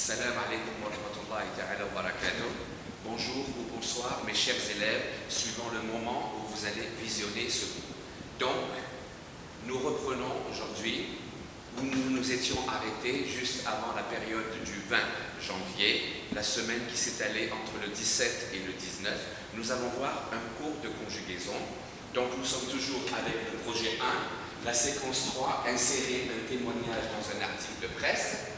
Salam alaikum wa rahmatullahi ta'ala wa barakatuh. Bonjour ou bonsoir mes chers élèves, suivant le moment où vous allez visionner ce cours. Donc, nous reprenons aujourd'hui où nous nous étions arrêtés juste avant la période du 20 janvier, la semaine qui s'est allée entre le 17 et le 19. Nous allons voir un cours de conjugaison. Donc, nous sommes toujours avec le projet 1, la séquence 3, insérer un témoignage dans un article de presse.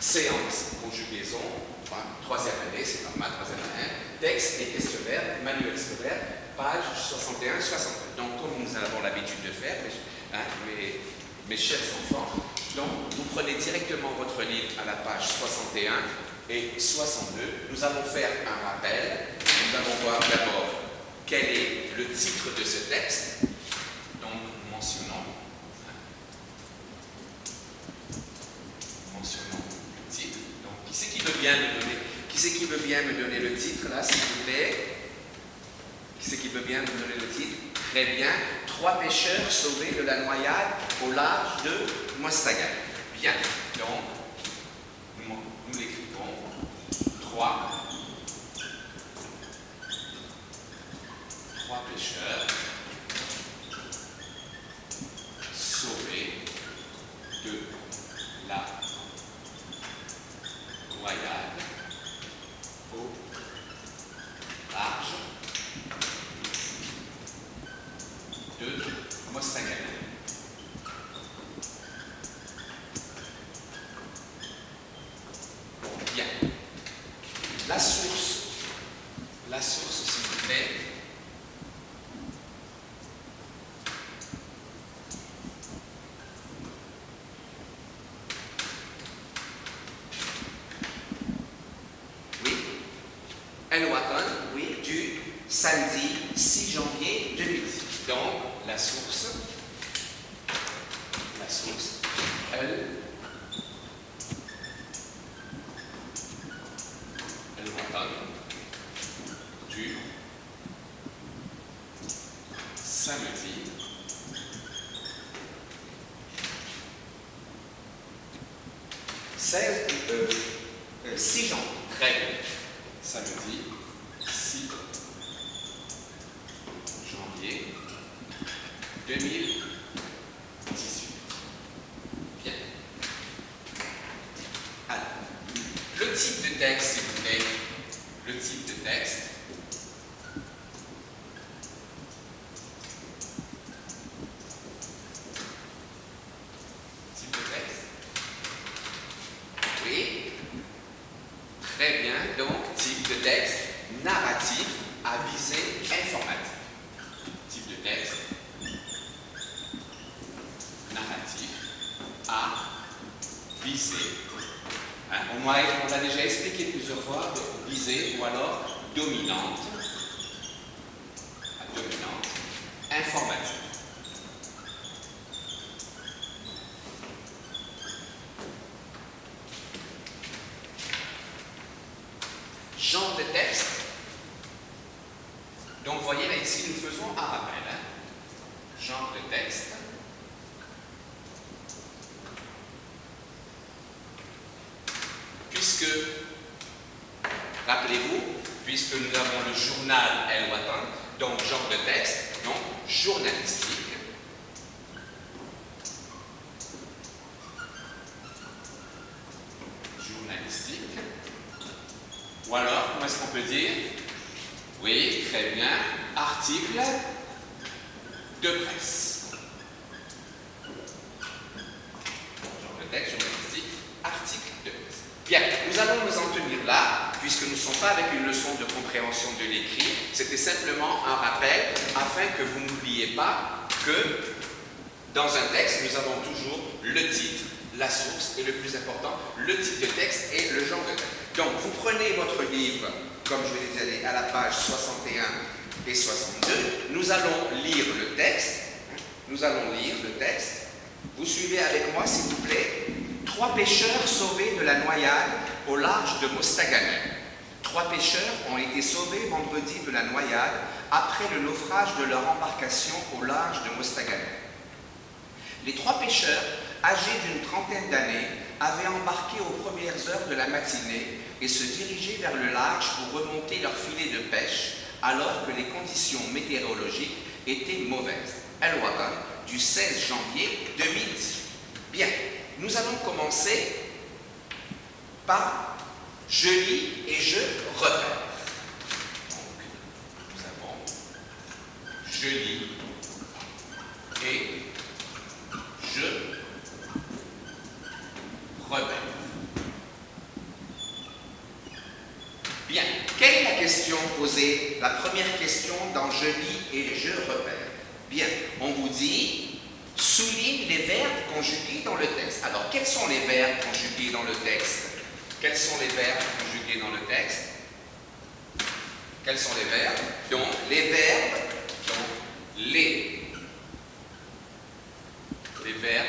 Séance, conjugaison, troisième année, c'est normal, troisième année, texte et questionnaire, manuel scolaire, page 61-62. Donc, comme nous avons l'habitude de faire, mes chers enfants, donc vous prenez directement votre livre à la page 61 et 62. Nous allons faire un rappel. Nous allons voir d'abord quel est le titre de ce texte. Donc, mentionnons le titre. Donc, qui c'est qui veut bien me donner le titre là, s'il vous plaît? Qui c'est qui veut bien me donner le titre? Très bien. 3 pêcheurs sauvés de la noyade au large de Mostaganem. Bien. Donc, nous l'écrivons. 3 pêcheurs sauvés de la noyade au large de Mostaganem. Bien. La source, s'il vous plaît. Oui. El Watan, oui, du samedi 6 janvier 2010. Donc, la source, El Watan du samedi 6 janvier. Très bien. Samedi 6 janvier 2018. Bien. Alors, le type de texte, s'il vous plaît. Le type de texte. Type de texte. Oui. Très bien. Donc, type de texte narratif à visée informatique. Type de texte narratif à visée. On l'a déjà expliqué plusieurs fois, visée ou alors dominante, informatique. Genre de texte. Donc, vous voyez là ici, nous faisons un rappel. Genre de texte. Puisque, rappelez-vous, puisque nous avons le journal El Watan, donc genre de texte, donc journalistique. Ou alors, comment est-ce qu'on peut dire? Oui, très bien, article de presse. Genre de texte journalistique, article de presse. Bien, nous allons nous en tenir là, puisque nous ne sommes pas avec une leçon de compréhension de l'écrit. C'était simplement un rappel, afin que vous n'oubliez pas que dans un texte, nous avons toujours le titre, la source et le plus important, le type de texte et le genre de texte. Donc, vous prenez votre livre, comme je vais les aller à la page 61 et 62. Nous allons lire le texte. Vous suivez avec moi, s'il vous plaît. 3 pêcheurs sauvés de la noyade au large de Mostaganem. 3 pêcheurs ont été sauvés vendredi de la noyade après le naufrage de leur embarcation au large de Mostaganem. Les 3 pêcheurs, âgés d'une trentaine d'années, avaient embarqué aux premières heures de la matinée et se dirigeaient vers le large pour remonter leur filet de pêche alors que les conditions météorologiques étaient mauvaises. Al-Watan, du 16 janvier 2018. Bien, nous allons commencer par je lis et je repère. Donc, nous avons je lis et je repère. Bien, quelle est la question posée? La première question dans je lis et je repère. Bien, on vous dit souligne les verbes conjugués dans le texte. Alors, quels sont les verbes conjugués dans le texte? Quels sont les verbes conjugués dans le texte? Quels sont les verbes? Donc, les verbes, les verbes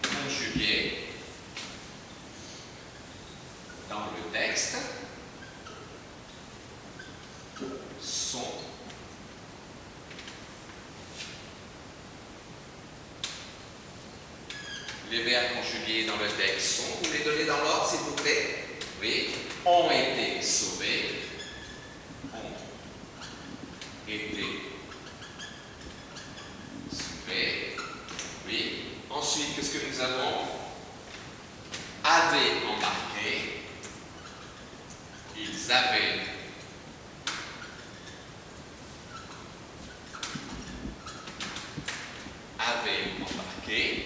conjugués dans le texte sont les verbes conjugués dans le texte sont, vous les donnez dans l'ordre s'il vous plaît? Oui, ont été sauvés, ont été sauvés, oui. Ensuite, qu'est-ce que nous avons? Avaient embarqué, ils avaient embarqué.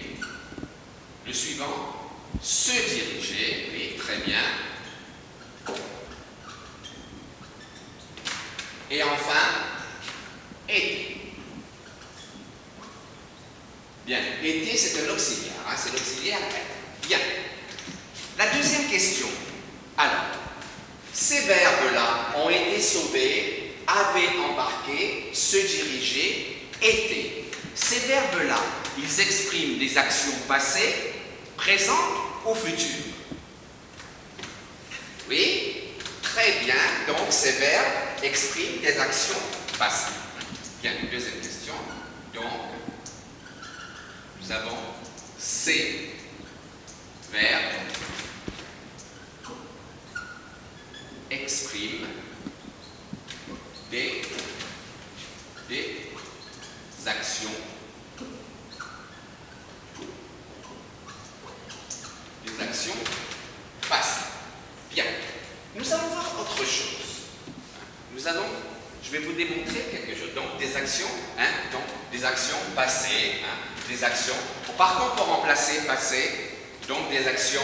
Le suivant, se diriger, oui, très bien. Et enfin, été. Bien, été c'est un auxiliaire, hein, c'est l'auxiliaire être. Bien. La deuxième question. Alors, ces verbes-là ont été sauvés, avaient embarqué, se diriger, été. Ces verbes-là, ils expriment des actions passées, présentes ou futures. Oui, très bien. Donc, ces verbes expriment des actions passées. Bien, deuxième question. Donc, nous avons ces verbes expriment des actions passées. Bien. Nous allons voir autre chose. Je vais vous démontrer quelque chose. Donc, des actions, donc des actions passées, des actions. Par contre, pour remplacer passé, donc des actions,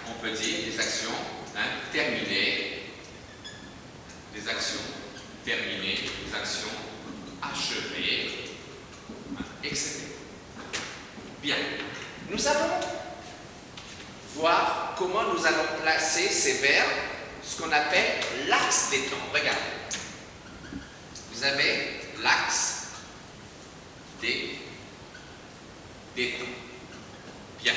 on peut dire des actions terminées, des actions terminées, des actions achevées, etc. Bien. Nous allons voir comment nous allons placer ces verbes, ce qu'on appelle l'axe des temps. Regardez. Vous avez l'axe des temps. Bien.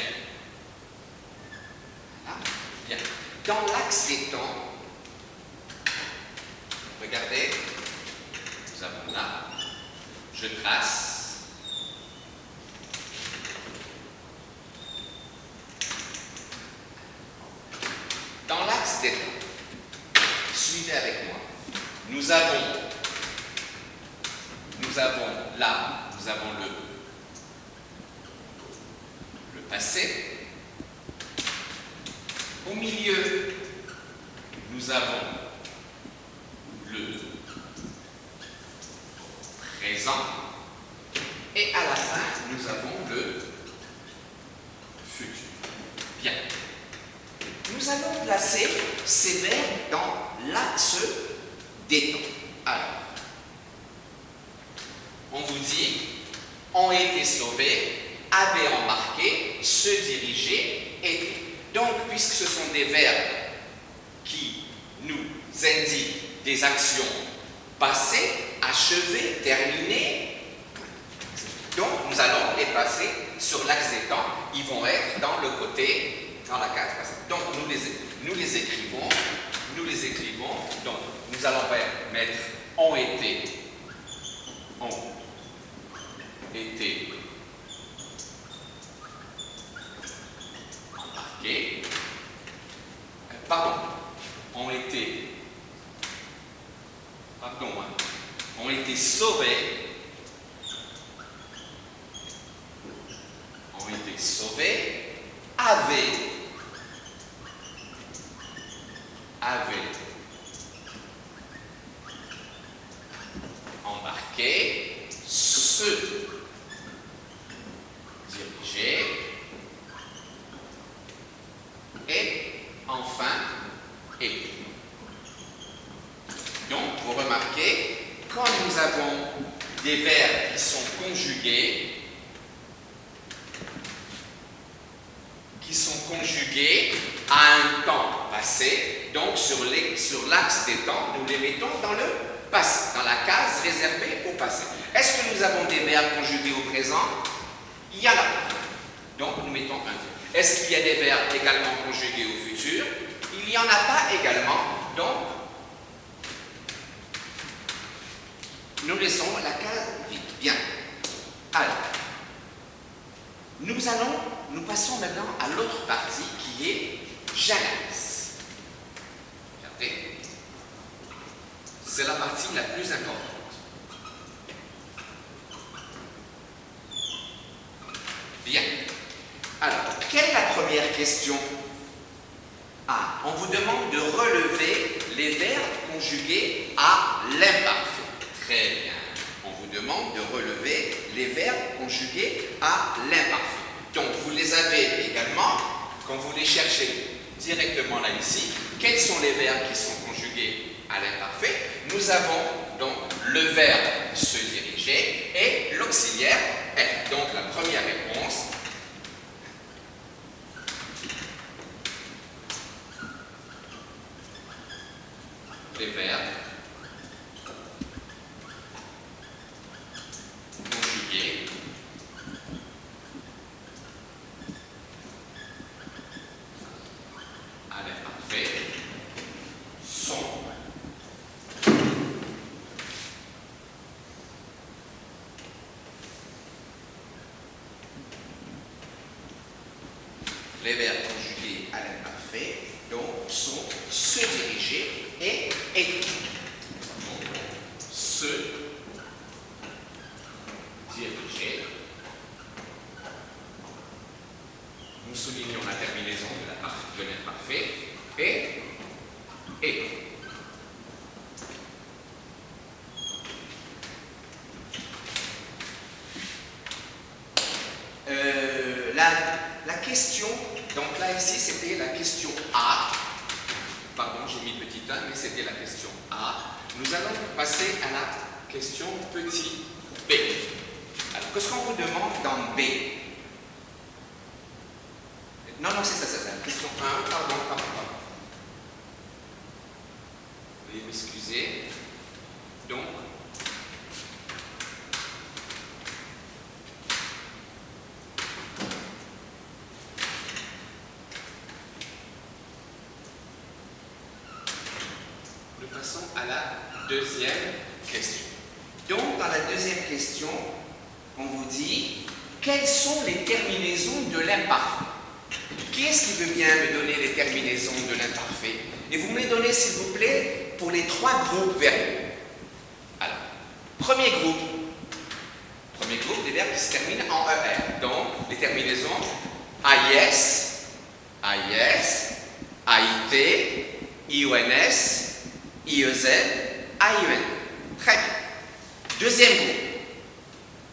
Voilà. Bien. Dans l'axe des temps, regardez, nous avons là, je trace. Dans l'axe des temps, suivez avec moi. Nous avons là, nous avons le passé. Au milieu, nous avons le présent. Et à la fin, nous avons le futur. Bien. Nous allons placer ces verbes dans l'axe des temps. Alors, on vous dit, ont été sauvés, avaient embarqué, se diriger, étaient. Donc, puisque ce sont des verbes qui nous indiquent des actions passées, achevées, terminées, donc nous allons les passer sur l'axe des temps. Ils vont être dans le côté, dans la case passée. Donc, nous les écrivons. Donc, nous allons mettre ont été pardon, ont été sauvés, avaient embarqué, se diriger et enfin étaient. Donc, vous remarquez, quand nous avons des verbes qui sont conjugués, à un temps passé, donc sur l'axe des temps, nous les mettons dans le passé, dans la case réservée au passé. Est-ce que nous avons des verbes conjugués au présent? Il y en a. Donc nous mettons un. Est-ce qu'il y a des verbes également conjugués au futur? Il n'y en a pas également. Donc nous laissons la case vide. Bien. Alors, nous passons maintenant à l'autre partie qui est Genèse. Regardez, c'est la partie la plus importante. Bien. Alors, quelle est la première question? Ah, on vous demande de relever les verbes conjugués à l'imparfait. Très bien. On vous demande de relever les verbes conjugués à l'imparfait. Donc, vous les avez également, quand vous les cherchez directement là ici, quels sont les verbes qui sont conjugués à l'imparfait? Nous avons donc le verbe se diriger et l'auxiliaire être. Donc, la première réponse, les verbes conjugués à l'imparfait sont les verbes conjugués à l'imparfait, donc sont se diriger et être. Se diriger. Nous soulignons la terminaison de l'imparfait et être. La question, donc là ici c'était la question A. Pardon, j'ai mis petit 1, mais c'était la question A. Nous allons passer à la question petit b. Alors, qu'est-ce qu'on vous demande dans B? Non, c'est ça. Question 1, pardon. Veuillez m'excuser. Donc, nous passons à la deuxième question. Donc, dans la deuxième question, on vous dit quelles sont les terminaisons de l'imparfait? Qui est-ce qui veut bien me donner les terminaisons de l'imparfait? Et vous me les donnez, s'il vous plaît, pour les 3 groupes verbaux. Alors, premier groupe, des verbes qui se terminent en ER. Donc, les terminaisons AIS, AIT, IONS, IEZ, AIN. Très bien. Deuxième groupe,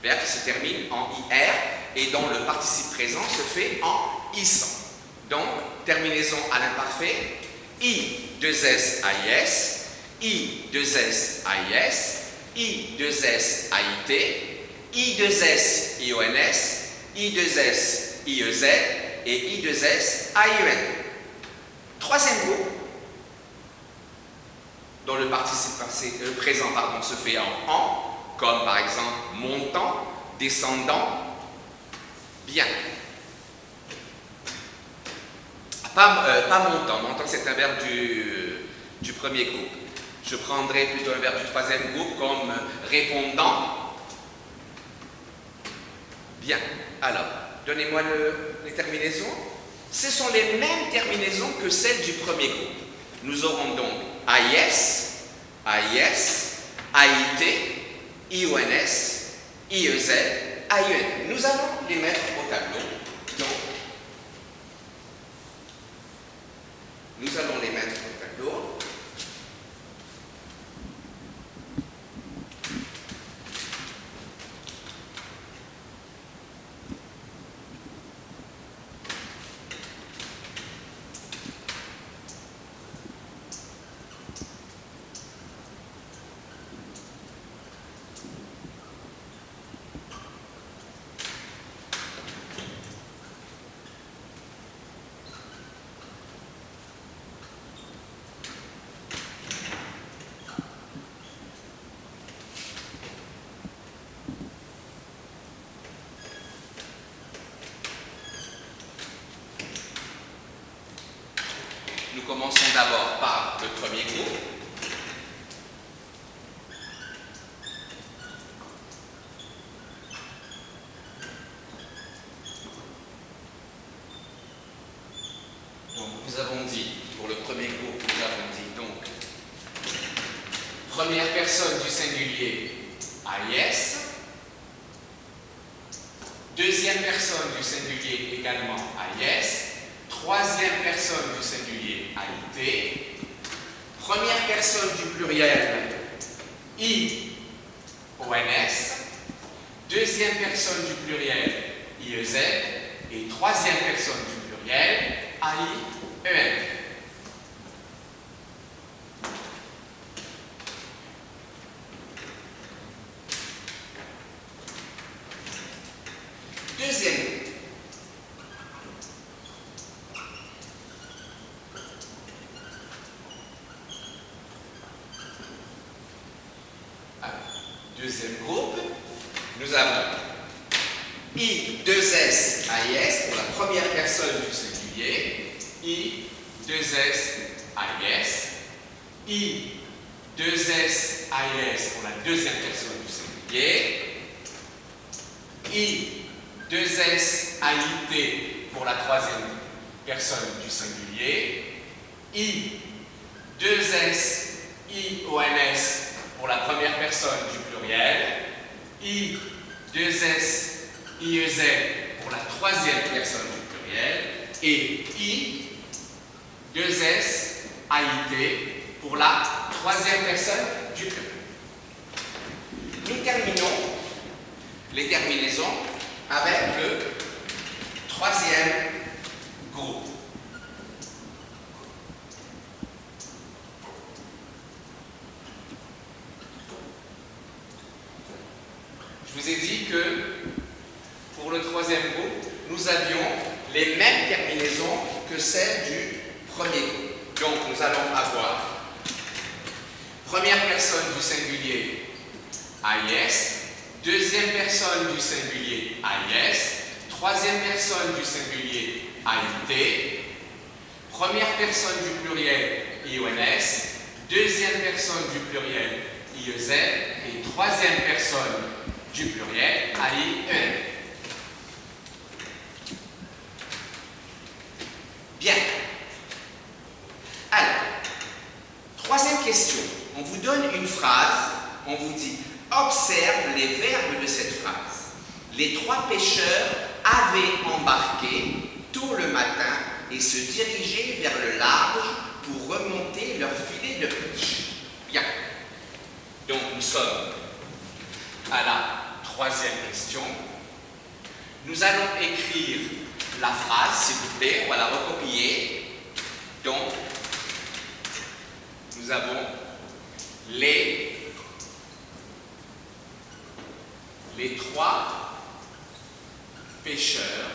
verbes qui se terminent en IR et dont le participe présent se fait en ISAN. Donc, terminaison à l'imparfait, I2S AIS, I2S AIS, I2S AIT, I2S IONS, I2S IEZ et I2S AIN. Troisième groupe, dont le participe présent se fait en, comme par exemple montant, descendant, bien. Pas montant. Montant, c'est un verbe du premier groupe. Je prendrai plutôt un verbe du troisième groupe comme répondant. Bien. Alors, donnez-moi les terminaisons. ce sont les mêmes terminaisons que celles du premier groupe. Nous aurons donc AIS, AIS, AIT, IONS, IEZ, AIEN. Nous allons les mettre au tableau. Donc, nous allons les mettre au tableau. Nous commençons d'abord par le premier groupe. Donc, nous avons dit, pour le premier groupe, nous avons dit donc, première personne du singulier AIS, deuxième personne du singulier également AIS, troisième personne du singulier AIT, première personne du pluriel IONS, deuxième personne du pluriel IEZ et troisième personne du pluriel AIEN. Deuxième groupe. Deuxième groupe, nous avons I2S AIS pour la première personne du singulier, I2S AIS, I2S AIS pour la deuxième personne du singulier, I2S AIT pour la troisième personne du singulier, I2S IONS pour la première personne du pluriel, I2S IEZ pour la troisième personne du pluriel et I2S AIT pour la troisième personne du pluriel. Nous terminons les terminaisons avec le troisième groupe. Je vous ai dit que pour le troisième groupe, nous avions les mêmes terminaisons que celles du premier groupe. Donc nous allons avoir première personne du singulier AIS, deuxième personne du singulier AIS, troisième personne du singulier AIT, première personne du pluriel IONS, deuxième personne du pluriel IEZ et troisième personne du pluriel AIEN. Bien. Alors, troisième question. On vous donne une phrase, on vous dit « Observe les verbes de cette phrase. Les trois pêcheurs avaient embarqué tôt le matin et se dirigeaient vers le large pour remonter leur filet de pêche. » Bien. Donc, nous sommes à la troisième question. Nous allons écrire la phrase, s'il vous plaît, on va la recopier. Donc, nous avons les trois pêcheurs.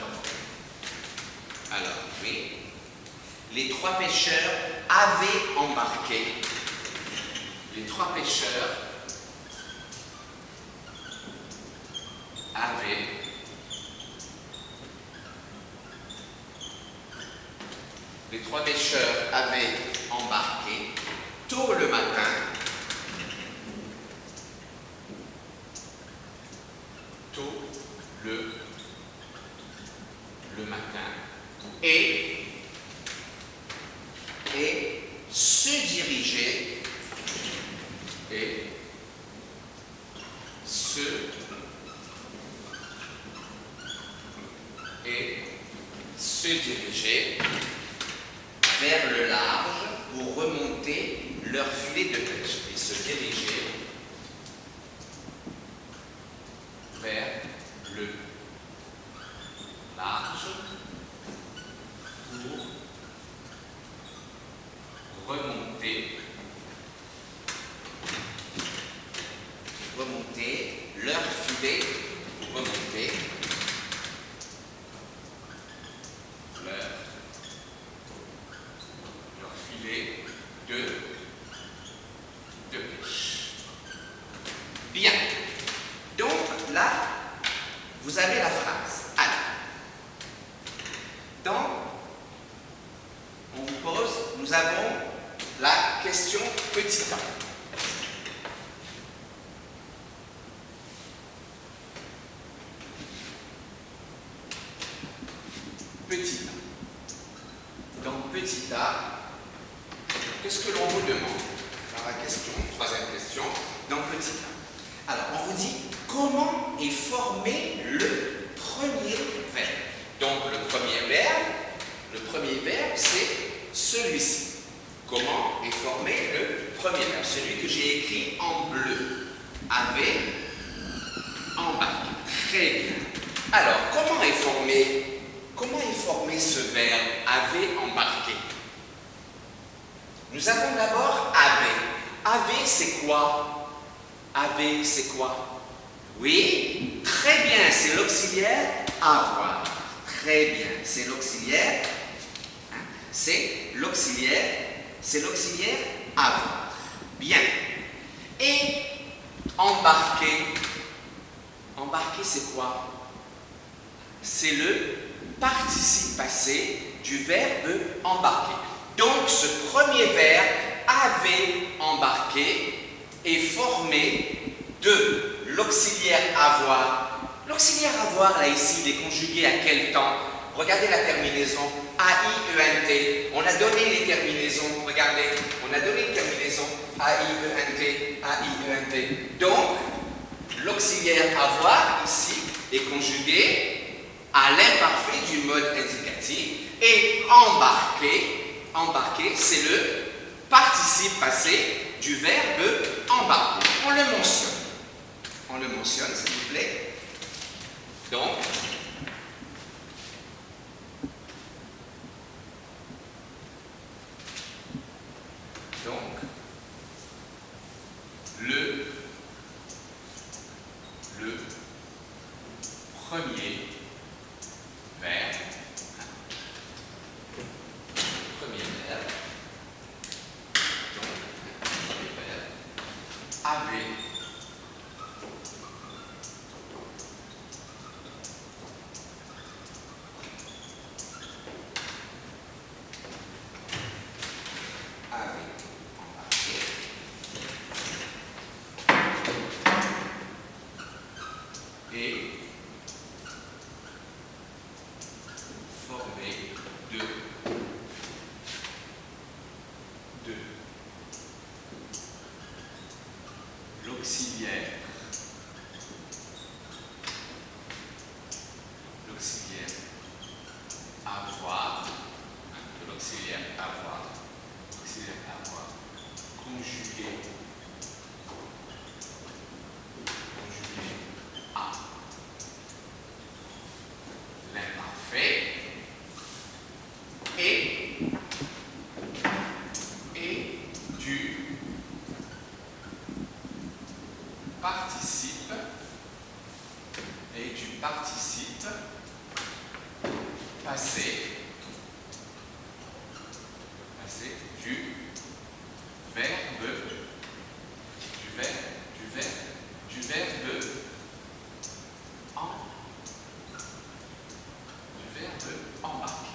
Alors, oui. Les trois pêcheurs avaient embarqué. Les trois pêcheurs avaient embarqué tôt le matin. Tôt le matin. et se diriger et se diriger vers le large pour remonter leur filet de pêche et se diriger vers le large pour remonter leur filet, leur filet de pêche. Bien. Donc là, vous avez la phrase. Alors, on vous pose, nous avons la question petit a. Petit a. Donc petit a, qu'est-ce que l'on vous demande? Dans la question, troisième question, dans petit a. Alors, on vous dit comment est formé le premier verbe. Donc le premier verbe, c'est celui-ci. Comment est formé le premier verbe? Celui que j'ai écrit en bleu. Avait embarqué. Très bien. Alors, comment est formé ce verbe avait embarqué? Nous avons d'abord avait. Avait, c'est quoi? Avait, c'est quoi? Oui, très bien, c'est l'auxiliaire avoir. Très bien, c'est l'auxiliaire. C'est l'auxiliaire avoir. Bien. Et embarquer. Embarquer, c'est quoi? C'est le participe passé du verbe embarquer. Donc, ce premier verbe avait embarqué est formé de l'auxiliaire avoir. L'auxiliaire avoir, là, ici, il est conjugué à quel temps? Regardez la terminaison A-I-E-N-T. On a donné les terminaisons, regardez, on a donné les terminaisons A-I-E-N-T, A-I-E-N-T. Donc, l'auxiliaire avoir, ici, est conjugué à l'imparfait du mode indicatif. Et embarquer, c'est le participe passé du verbe embarquer. On le mentionne, s'il vous plaît. Donc, le premier verbe, avait embarqué et formé de l'auxiliaire avoir, conjugué à l'imparfait et du participe passé du verbe embarquer.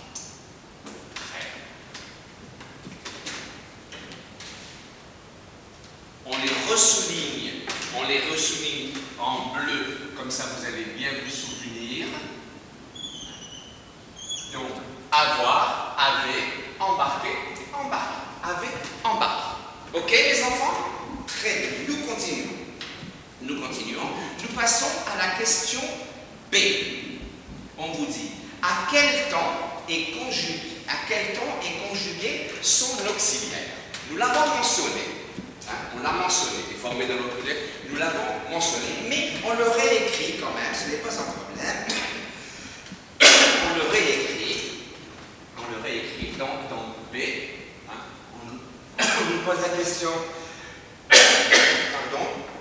On les ressouligne en bleu, comme ça vous allez bien vous souvenir. Donc, passons à la question B. On vous dit, à quel temps est conjugué son auxiliaire? Nous l'avons mentionné. On l'a mentionné, il est formé dans notre lettre, nous l'avons mentionné, mais on le réécrit quand même, ce n'est pas un problème. On le réécrit dans B. On nous pose la question,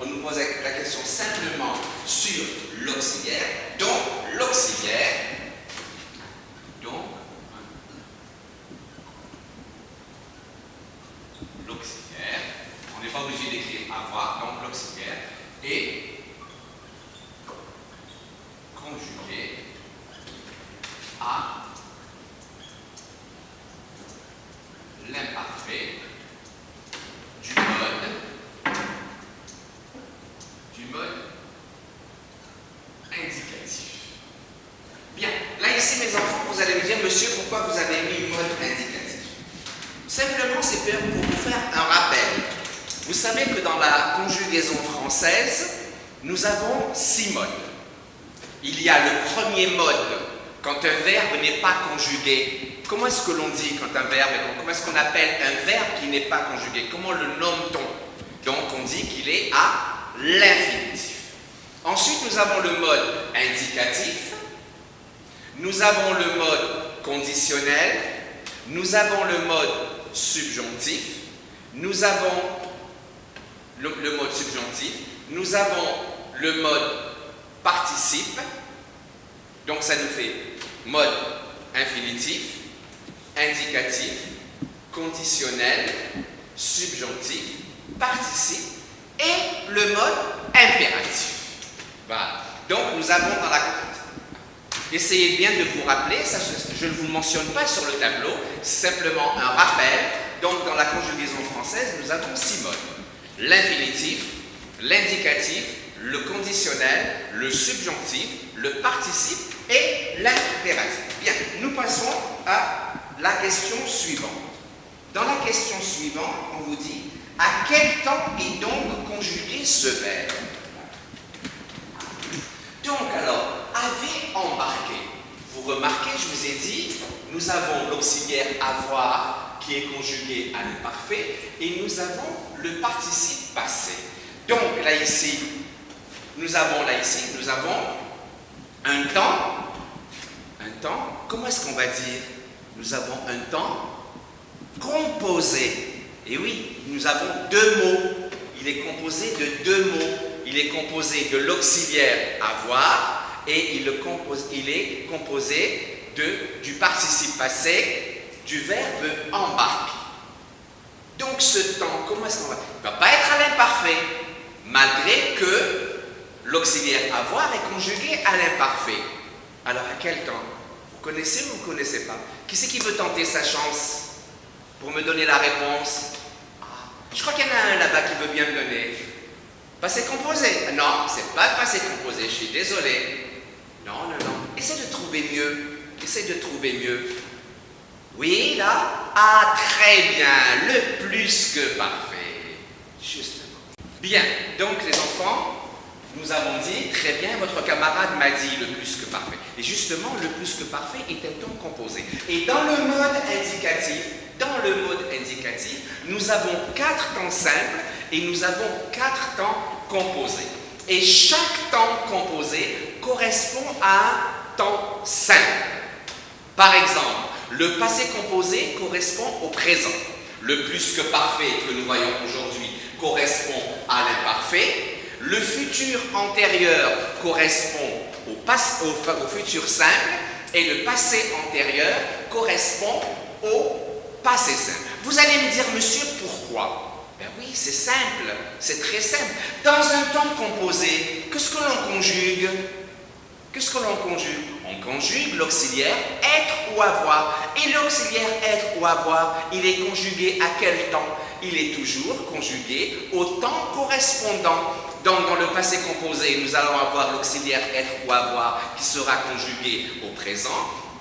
on nous pose la question simplement sur l'auxiliaire. Donc, l'auxiliaire, on n'est pas obligé d'écrire avoir, donc l'auxiliaire est conjugué à l'imparfait du mode indicatif. Bien, là ici mes enfants, vous allez me dire, monsieur, pourquoi vous avez mis mode indicatif? Simplement, c'est pour vous faire un rappel. Vous savez que dans la conjugaison française, nous avons 6 modes. Il y a le premier mode, quand un verbe n'est pas conjugué. Comment est-ce que l'on dit quand un verbe est... Comment est-ce qu'on appelle un verbe qui n'est pas conjugué? Comment le nomme-t-on? Donc, on dit qu'il est à l'infinitif. Ensuite, nous avons le mode indicatif. Nous avons le mode conditionnel. Nous avons le mode subjonctif. Nous avons le mode subjonctif. Nous avons le mode participe. Donc, ça nous fait mode infinitif, indicatif, conditionnel, subjonctif, participe et le mode impératif. Voilà. Donc, nous avons dans la... Essayez bien de vous rappeler, ça, je ne vous mentionne pas sur le tableau, c'est simplement un rappel. Donc, dans la conjugaison française, nous avons 6 modes. L'infinitif, l'indicatif, le conditionnel, le subjonctif, le participe et l'impératif. Bien, nous passons à la question suivante. Dans la question suivante, on vous dit, à quel temps est donc conjugué ce verbe? Donc, alors, avez embarqué. Vous remarquez, je vous ai dit, nous avons l'auxiliaire avoir qui est conjugué à l'imparfait et nous avons le participe passé. Donc, là ici, nous avons un temps. Comment est-ce qu'on va dire? Nous avons un temps composé. Et oui, nous avons 2 mots. Il est composé de 2 mots. Il est composé de l'auxiliaire avoir et il est composé du participe passé du verbe embarquer. Donc ce temps, comment est-ce qu'on va? Il ne va pas être à l'imparfait, malgré que l'auxiliaire avoir est conjugué à l'imparfait. Alors à quel temps? Vous connaissez ou vous ne connaissez pas? Qui c'est qui veut tenter sa chance pour me donner la réponse? Je crois qu'il y en a un là-bas qui veut bien me donner. Passé composé? Non, c'est pas le passé composé, je suis désolé. Non. Essaye de trouver mieux. Oui, là? Ah, très bien, le plus que parfait. Justement. Bien, donc les enfants, nous avons dit, très bien, votre camarade m'a dit le plus que parfait. Et justement, le plus que parfait est un temps composé. Et dans le mode indicatif, nous avons 4 temps simples et nous avons 4 temps composés. Et chaque temps composé correspond à un temps simple. Par exemple, le passé composé correspond au présent. Le plus que parfait que nous voyons aujourd'hui correspond à l'imparfait. Le futur antérieur correspond au futur simple et le passé antérieur correspond au passé simple. Vous allez me dire, monsieur, pourquoi? Ben oui, c'est simple, c'est très simple. Dans un temps composé, qu'est-ce que l'on conjugue? On conjugue l'auxiliaire être ou avoir. Et l'auxiliaire être ou avoir, il est conjugué à quel temps? Il est toujours conjugué au temps correspondant. Donc, dans le passé composé, nous allons avoir l'auxiliaire être ou avoir qui sera conjugué au présent.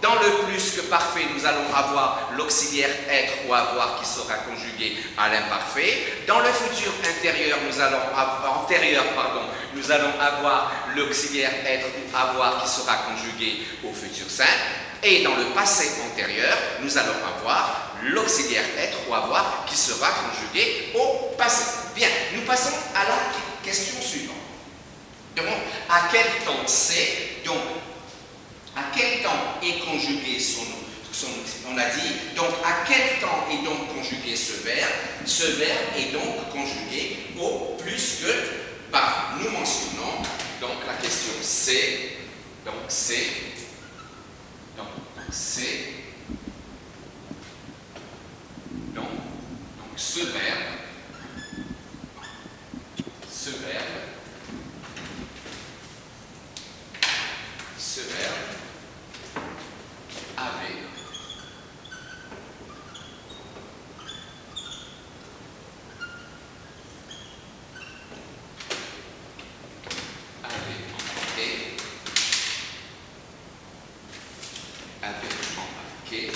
Dans le plus que parfait, nous allons avoir l'auxiliaire être ou avoir qui sera conjugué à l'imparfait. Dans le futur antérieur, nous allons avoir nous allons avoir l'auxiliaire être ou avoir qui sera conjugué au futur simple. Et dans le passé antérieur, nous allons avoir l'auxiliaire être ou avoir qui sera conjugué au passé. Bien, nous passons à la question suivante. Donc, à quel temps c'est, donc, à quel temps est conjugué on a dit, donc à quel temps est donc conjugué ce verbe? Ce verbe est donc conjugué au plus que par. Nous mentionnons, donc la question c'est, donc c'est, donc ce verbe avait embarqué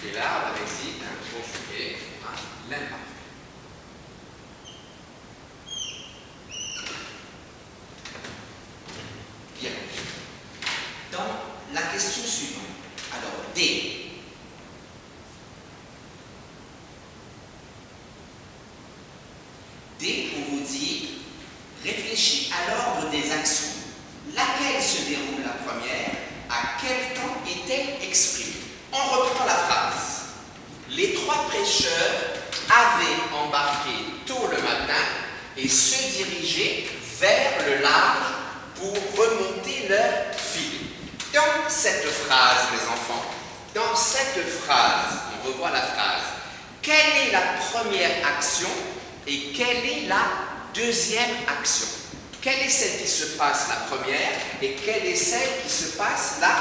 et là, on réside conjugué à l'imparfait. Bien. Dans la question suivante, alors D. D, on vous dit, réfléchis à l'ordre des actions. Laquelle se déroule la première? À quel temps est-elle exprimée? On reprend la phrase. Les trois pêcheurs avaient embarqué tôt le matin et se dirigeaient vers le large pour remonter leur filet. Dans cette phrase, les enfants, dans cette phrase, on revoit la phrase. Quelle est la première action et quelle est la deuxième action? Quelle est celle qui se passe la première et quelle est celle qui se passe la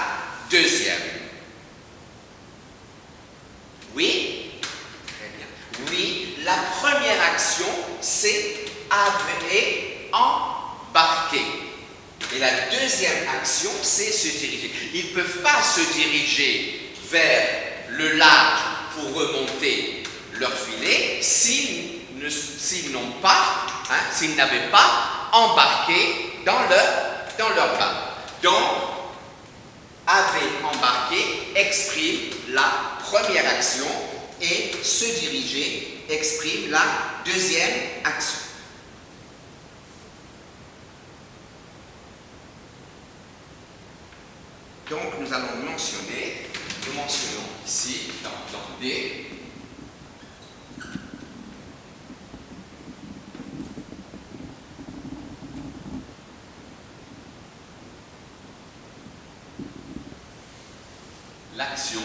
deuxième? Oui? Très bien. Oui, la première action, c'est avait embarqué. Et la deuxième action, c'est se diriger. Ils ne peuvent pas se diriger vers le large pour remonter leur filet s'ils n'ont pas, s'ils n'avaient pas embarqué dans leur barque. Donc, avait embarqué exprime la première action et se diriger exprime la deuxième action. Donc, nous allons nous mentionnons ici, dans D, l'action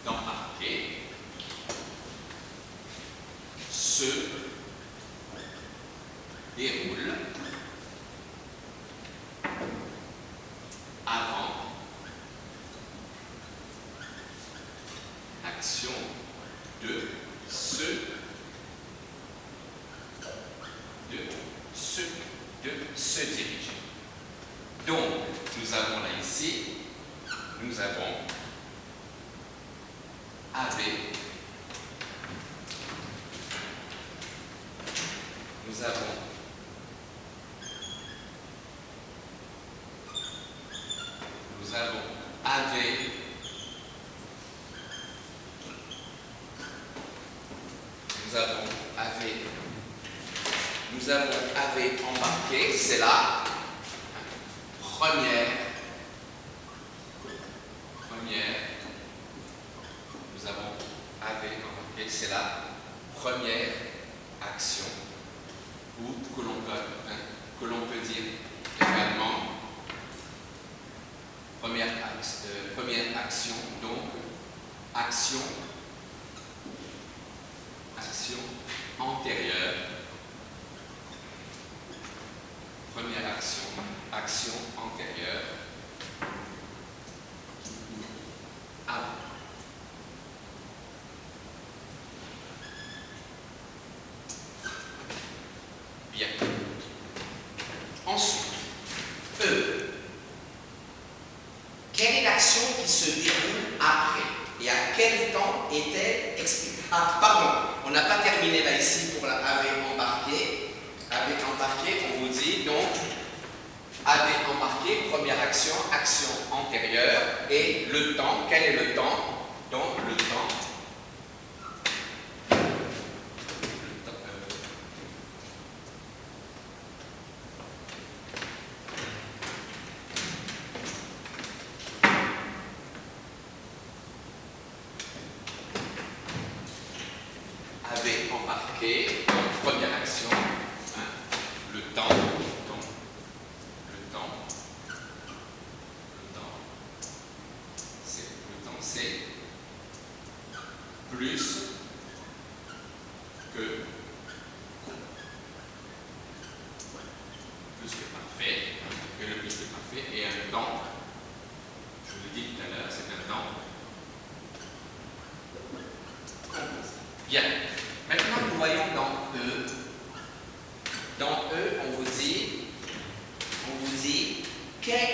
d'embarquer se déroule avant action de se diriger. Donc, nous avons là ici, nous avons avait, nous avons avait, nous avons embarqué, c'est la première, nous avons embarqué, c'est la première action, ou que l'on peut dire également première action, donc action antérieure, première action antérieure, avant. Bien. Ensuite, E. Quelle est l'action qui se déroule après? Et à quel temps est-elle expliquée? Ah, pardon, on n'a pas terminé là ici pour la AV embarqué. AV embarqué, on vous dit donc AV embarqué, première action antérieure, et le temps, quel est le temps? Donc le temps. Avait embarqué, donc première action, hein, le temps, c'est plus que parfait, que le plus que parfait, et un temps, je vous l'ai dit tout à l'heure, c'est un temps composé. Bien. Maintenant, nous voyons dans E. Dans E, on vous dit quelle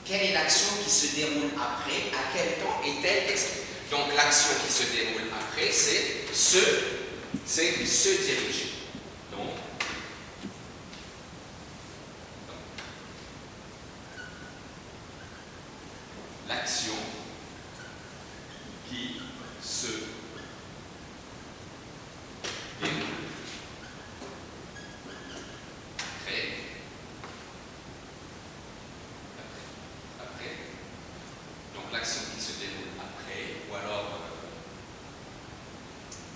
est l'action qui se déroule après, à quel temps est-elle expliquée. Donc, l'action qui se déroule après, c'est se diriger. Donc, l'action qui se déroule après. Donc l'action qui se déroule après, ou alors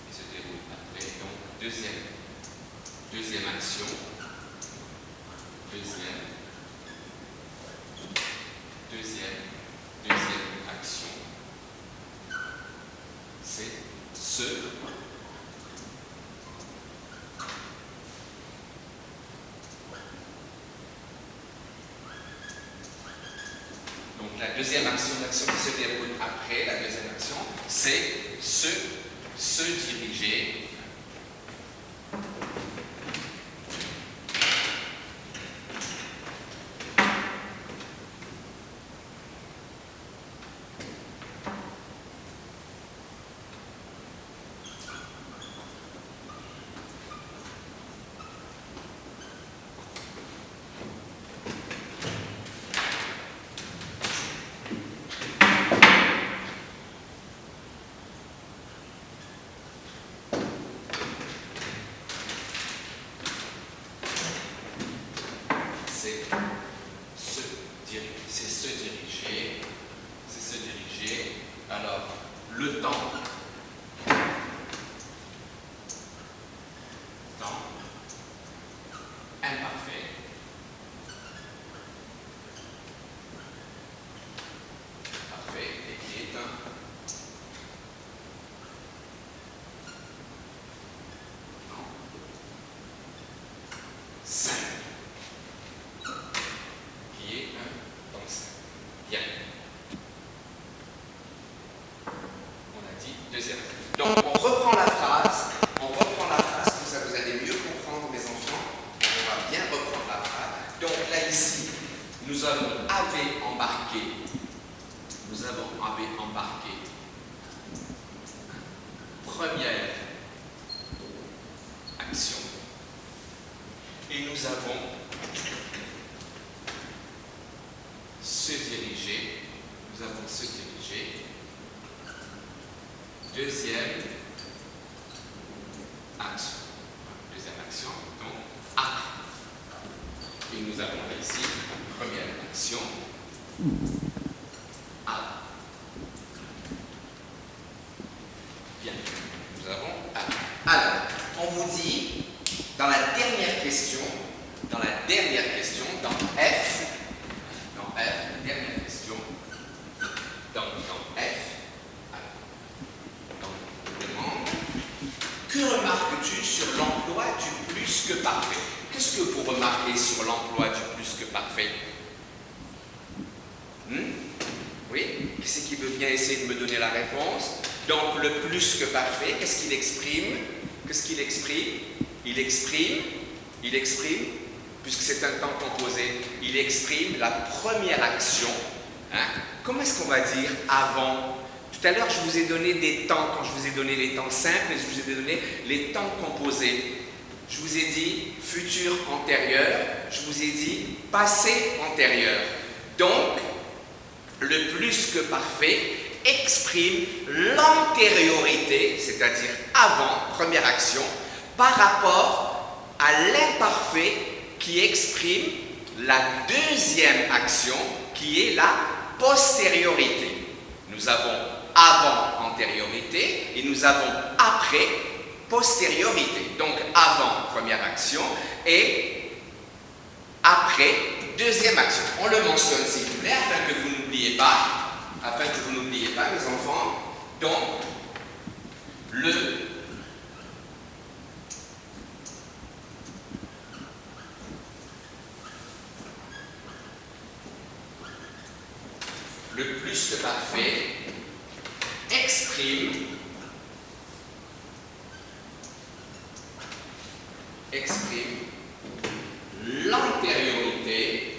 qui se déroule après. Donc deuxième action, deuxième action, c'est se. Donc la deuxième action, l'action qui se déroule après, la deuxième action, c'est se diriger. C'est se diriger. Alors, le temps imparfait. Parfait, et qui est un temps simple. Bien. On a dit deuxième. Donc on reprend la phrase pour que ça vous allez mieux comprendre, mes enfants. On va bien reprendre la phrase. Donc là ici, nous avons avait embarqué. Première action. Et nous avons se diriger. Deuxième action, donc après. Et nous avons là ici première action, après. Bien, nous avons après. Alors, Dans la dernière question, dans F, la dernière question, dans F, donc, on demande, que remarques-tu sur l'emploi du plus que parfait? Qu'est-ce que vous remarquez sur l'emploi du plus que parfait? Oui? Qui c'est qui veut bien essayer de me donner la réponse? Donc, le plus que parfait, qu'est-ce qu'il exprime? Qu'est-ce qu'il exprime? Il exprime, puisque c'est un temps composé, il exprime la première action. Hein? Comment est-ce qu'on va dire avant? Tout à l'heure, je vous ai donné des temps, quand je vous ai donné les temps simples, et je vous ai donné les temps composés. Je vous ai dit futur antérieur, je vous ai dit passé antérieur. Donc, le plus que parfait exprime l'antériorité, c'est-à-dire avant, première action, par rapport à l'imparfait qui exprime la deuxième action, qui est la postériorité. Nous avons avant antériorité et nous avons après postériorité. Donc avant première action et après deuxième action. On le mentionne s'il vous plaît afin que vous n'oubliez pas, mes enfants. Donc le plus que parfait exprime l'antériorité,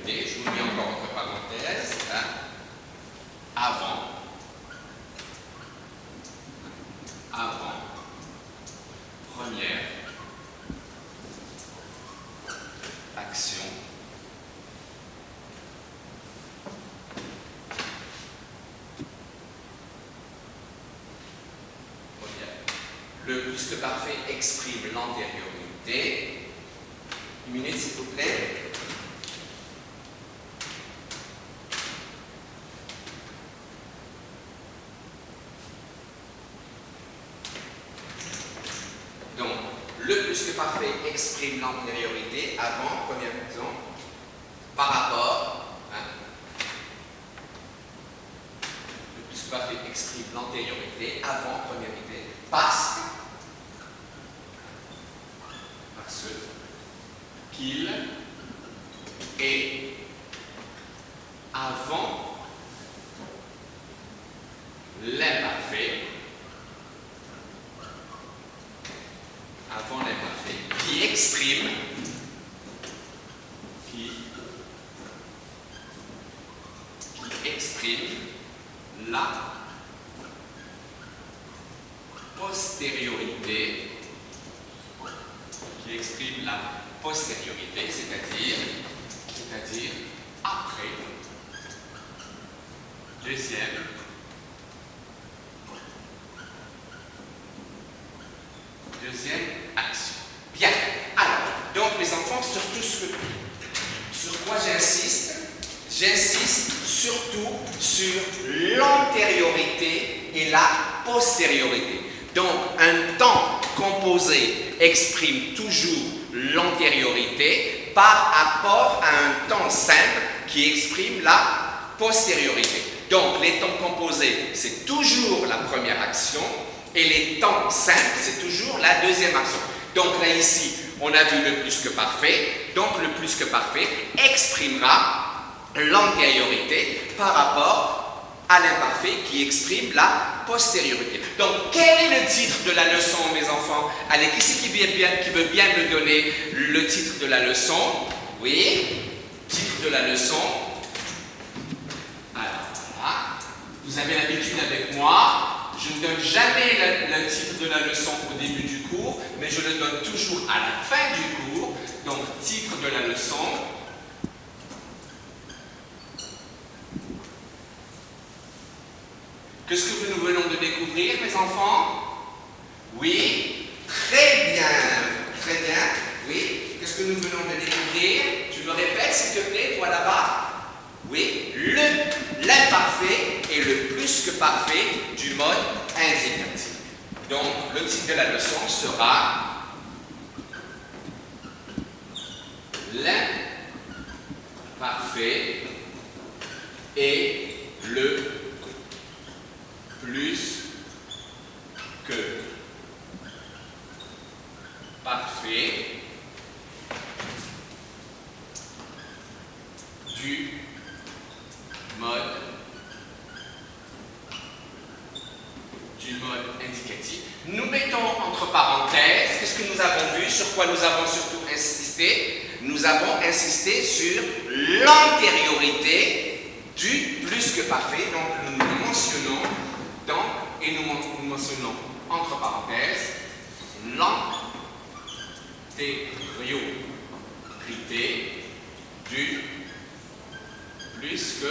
je vous le mets encore entre parenthèses, hein, avant première action. Le plus que parfait exprime l'antériorité. Une minute, s'il vous plaît. Donc, le plus que parfait exprime l'antériorité avant, première action, par rapport. Hein, le plus que parfait exprime l'antériorité avant, première idée, parce qu'il est avant l'imparfait, qui exprime la postériorité, c'est-à-dire après deuxième action. Bien. Alors, donc mes enfants, sur quoi j'insiste? J'insiste surtout sur l'antériorité et la postériorité. Donc, un temps composé exprime toujours l'antériorité par rapport à un temps simple qui exprime la postériorité. Donc, les temps composés, c'est toujours la première action et les temps simples, c'est toujours la deuxième action. Donc là, ici, on a vu le plus que parfait. Donc, le plus que parfait exprimera l'antériorité par rapport à l'imparfait qui exprime la postériorité. Donc, quel est le titre de la leçon, mes enfants? Allez, qui c'est qui veut bien me donner le titre de la leçon? Oui, titre de la leçon. Alors, voilà. Vous avez l'habitude avec moi. Je ne donne jamais le titre de la leçon au début du cours, mais je le donne toujours à la fin du cours. Donc, titre de la leçon. Qu'est-ce que nous venons de découvrir, mes enfants? Oui, très bien, oui. Qu'est-ce que nous venons de découvrir? Tu me répètes, s'il te plaît, toi là-bas? Oui, l'imparfait est le plus que parfait du mode indicatif. le titre de la leçon sera l'imparfait et le plus que parfait du mode indicatif. Nous mettons entre parenthèses, qu'est-ce que nous avons vu, sur quoi nous avons surtout insisté? Nous avons insisté sur l'antériorité du plus que parfait, donc nous le mentionnons et nous mentionnons entre parenthèses l'antériorité du plus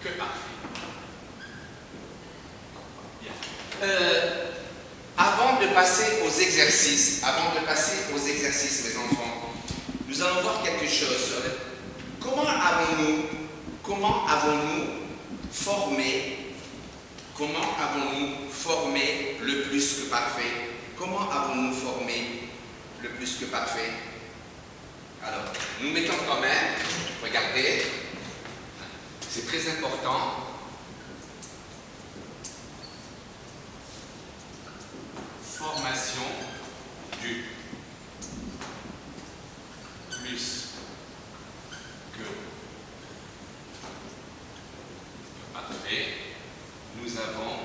que parfait. Bien. Avant de passer aux exercices, mes enfants, nous allons voir quelque chose. Comment avons-nous formé le plus que parfait? Comment avons-nous formé le plus que parfait? Alors, nous mettons quand même, regardez, c'est très important. Formation du plus que parfait. Nous avons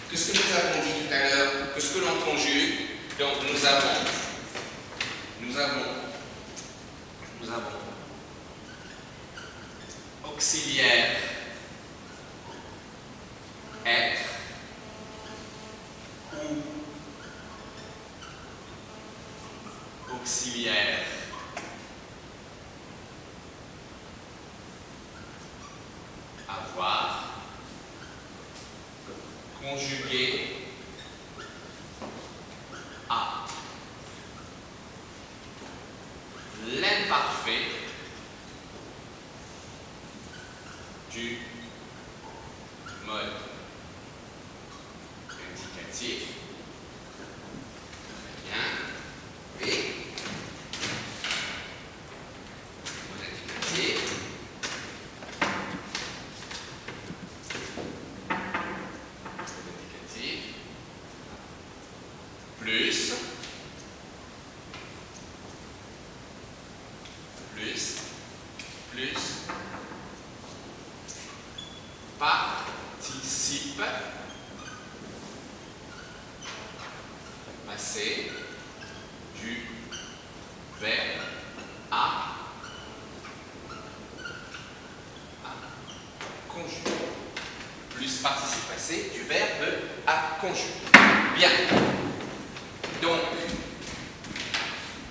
qu'est-ce que nous avons dit tout à l'heure? Qu'est-ce que l'on conjugue? Donc nous avons auxiliaire être ou auxiliaire avoir conjugué à l'imparfait du mode indicatif. Bien. Et mode indicatif. Plus participe passé du verbe à conjuguer. Plus participe passé du verbe à conjuguer. Bien.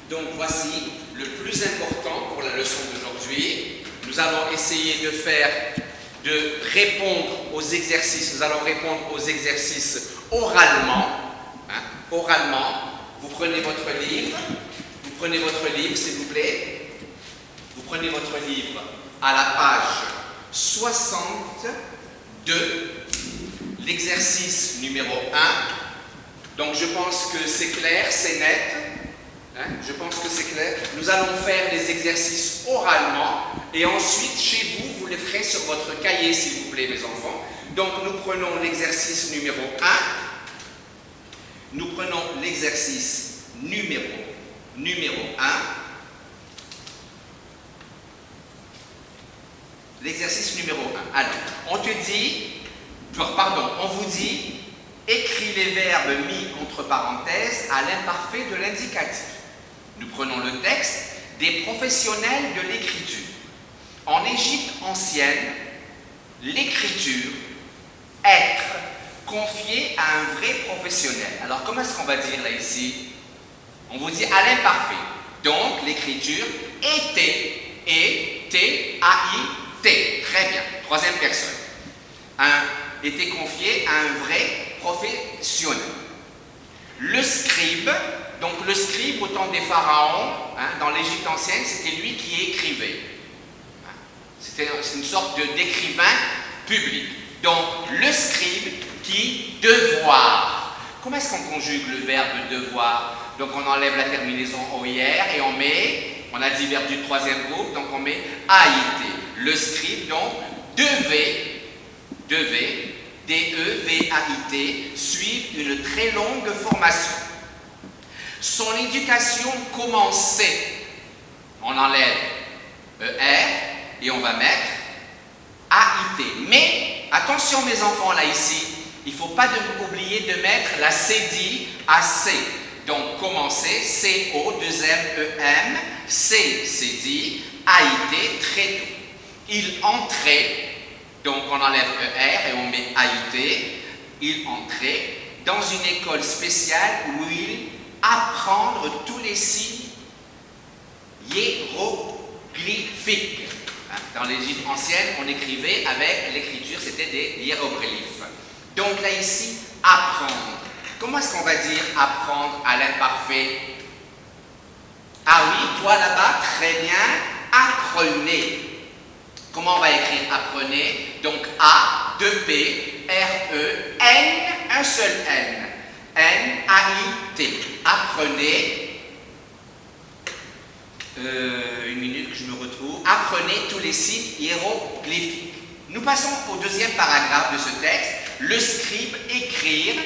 Donc voici le plus important pour la leçon d'aujourd'hui. Nous allons essayer de répondre aux exercices. Nous allons répondre aux exercices oralement. Oralement. Vous prenez votre livre. S'il vous plaît. Vous prenez votre livre à la page 62, l'exercice numéro 1. Donc je pense que c'est clair, c'est net. Je pense que c'est clair. Nous allons faire les exercices oralement et ensuite, chez vous, vous les ferez sur votre cahier, s'il vous plaît, mes enfants. Donc, nous prenons l'exercice numéro 1. Nous prenons l'exercice numéro 1. L'exercice numéro 1. Alors, on vous dit, écris les verbes mis entre parenthèses à l'imparfait de l'indicatif. Nous prenons le texte des professionnels de l'écriture. En Égypte ancienne, l'écriture, être, confiée à un vrai professionnel. Alors, comment est-ce qu'on va dire là ici? On vous dit à l'imparfait. Donc, l'écriture était, E-T-A-I-T. Très bien. Troisième personne. Était confié à un vrai professionnel. Le scribe, donc le scribe au temps des pharaons, dans l'Égypte ancienne, c'était lui qui écrivait. C'était une sorte d'écrivain public. Donc, le scribe qui devoir. Comment est-ce qu'on conjugue le verbe devoir? Donc, on enlève la terminaison OIR et on a dit verbe du troisième groupe, donc on met AIT. Le scribe, donc, devait, D-E-V-A-I-T, suivre une très longue formation. Son éducation commençait, on enlève ER et on va mettre AIT. Mais, attention mes enfants, là ici, il ne faut pas oublier de mettre la cédille à C. Donc, commencer, C-O-2-M-E-M, C, cédille, AIT, très tôt. Il entrait, donc on enlève ER et on met AIT, il entrait dans une école spéciale où il apprendre tous les signes hiéroglyphiques. Dans l'Égypte ancienne, on écrivait avec l'écriture, c'était des hiéroglyphes. Donc là ici, apprendre. Comment est-ce qu'on va dire apprendre à l'imparfait? Ah oui, toi là-bas, très bien, apprenez. Comment on va écrire apprenez? Donc A, 2P, R-E, N, un seul N. N-A-I-T. Apprenez. Une minute que je me retrouve. Apprenez tous les signes hiéroglyphiques. Nous passons au deuxième paragraphe de ce texte. Le scribe écrire.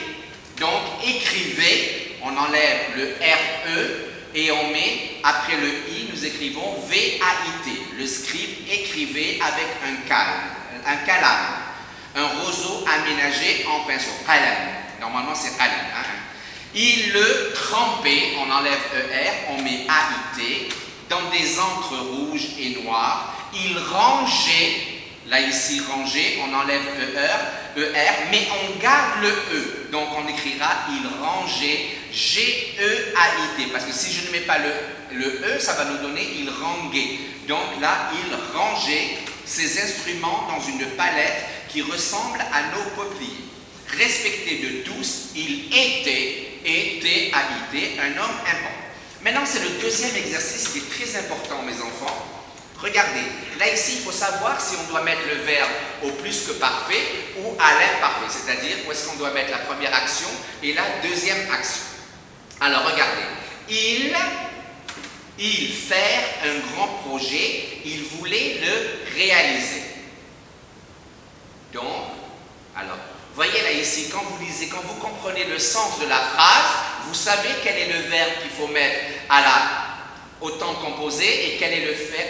Donc écrivez. On enlève le R-E et on met après le I, nous écrivons V-A-I-T. Le scribe écrivait avec un calame, un roseau aménagé en pinceau. Calame. Normalement c'est calame. Hein? Il le trempait, on enlève ER, on met AIT, dans des encres rouges et noires. Il rangeait, là ici ranger, on enlève ER, mais on garde le E. Donc on écrira il rangeait, G-E-A-I-T. Parce que si je ne mets pas le E, ça va nous donner il ranguait. Donc là, il rangeait ses instruments dans une palette qui ressemble à nos peupliers. Respecté de tous, il était, A-I-T, un homme important. Maintenant, c'est le deuxième exercice qui est très important, mes enfants. Regardez, là ici, il faut savoir si on doit mettre le verbe au plus que parfait ou à l'imparfait, c'est-à-dire où est-ce qu'on doit mettre la première action et la deuxième action. Alors, regardez, il faire un grand projet, il voulait le réaliser. Donc, alors, voyez là ici, quand vous lisez, quand vous comprenez le sens de la phrase, vous savez quel est le verbe qu'il faut mettre au temps composé et quel est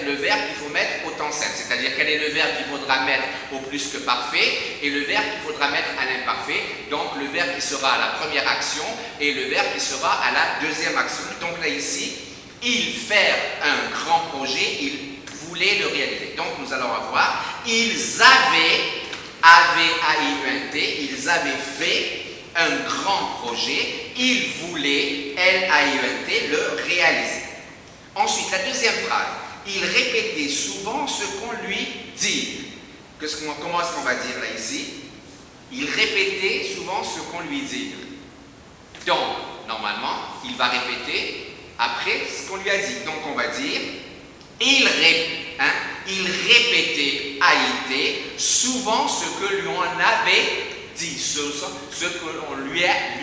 le verbe qu'il faut mettre au temps simple. C'est-à-dire quel est le verbe qu'il faudra mettre au plus que parfait et le verbe qu'il faudra mettre à l'imparfait. Donc le verbe qui sera à la première action et le verbe qui sera à la deuxième action. Donc là ici, il faire un grand projet, il voulait le réaliser. Donc nous allons avoir, ils avaient, A-V-A-I-E-N-T, ils avaient fait un grand projet, ils voulaient, L-A-I-E-N-T, le réaliser. Ensuite, la deuxième phrase, il répétait souvent ce qu'on lui dit. Comment est-ce qu'on va dire là ici? Il répétait souvent ce qu'on lui dit. Donc, normalement, il va répéter après ce qu'on lui a dit. Donc, on va dire, il répétait AIT souvent ce que l'on avait dit, ce que l'on lui avait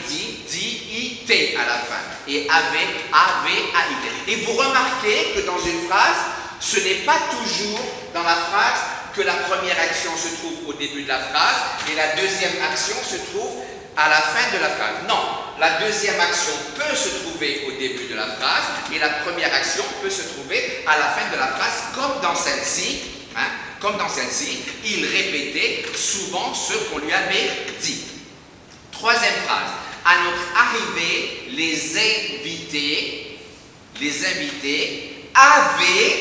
dit, D-I-T à la fin, et avait A-I-T. Et vous remarquez que dans une phrase, ce n'est pas toujours dans la phrase que la première action se trouve au début de la phrase et la deuxième action se trouve à la fin de la phrase. Non, la deuxième action peut se trouver au début de la phrase et la première action peut se trouver à la fin de la phrase, comme dans celle-ci. Comme dans celle-ci, il répétait souvent ce qu'on lui avait dit. Troisième phrase. À notre arrivée, les invités avaient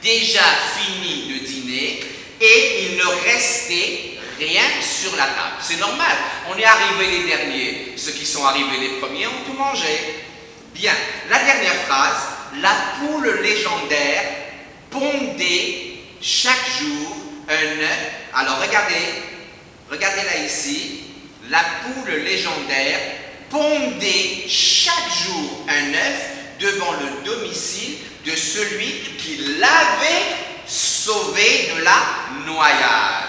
déjà fini de dîner et il ne restait rien sur la table. C'est normal. On est arrivé les derniers. Ceux qui sont arrivés les premiers ont tout mangé. Bien. La dernière phrase. La poule légendaire pondait chaque jour un œuf. Alors regardez là ici, la poule légendaire pondait chaque jour un œuf devant le domicile de celui qui l'avait sauvé de la noyade.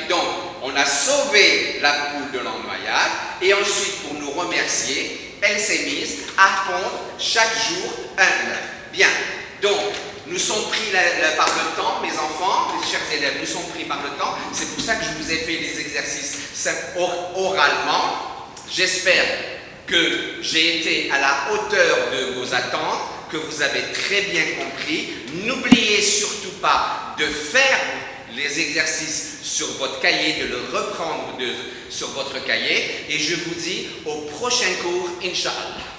Donc, on a sauvé la poule de la noyade et ensuite, pour nous remercier, elle s'est mise à pondre chaque jour un œuf. Bien, donc, nous sommes pris par le temps, mes enfants, mes chers élèves, nous sommes pris par le temps. C'est pour ça que je vous ai fait les exercices oralement. J'espère que j'ai été à la hauteur de vos attentes, que vous avez très bien compris. N'oubliez surtout pas de faire les exercices sur votre cahier, de le reprendre sur votre cahier. Et je vous dis au prochain cours, Inch'Allah.